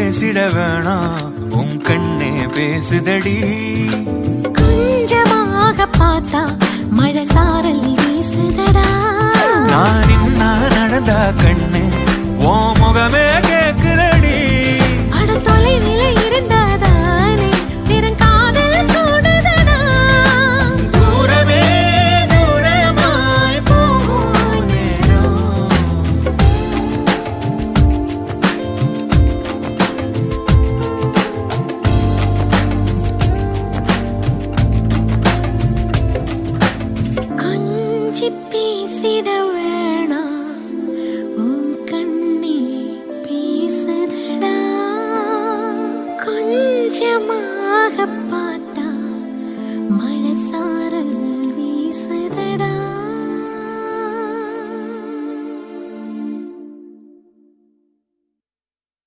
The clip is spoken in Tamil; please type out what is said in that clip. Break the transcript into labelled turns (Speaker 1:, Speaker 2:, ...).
Speaker 1: பேசிட வேணாம் உன் கண்ணே பேசுதடி.
Speaker 2: கொஞ்சமாக பார்த்தா மழை சாரல் வீசுதடா.
Speaker 1: நான் இன்னா நடந்தா கண்ணு ஓ முகமே கேக்குதடி.
Speaker 2: அட தொலைநிலை இருந்தாதானே பெருங்காதல் கூடுதடா.
Speaker 1: தூரமே தூரமாய் போகும் நேரம்.
Speaker 2: கொஞ்சி பேசிட வேணாம் உன் கண்ணே பேசுதடா. கொஞ்சமாக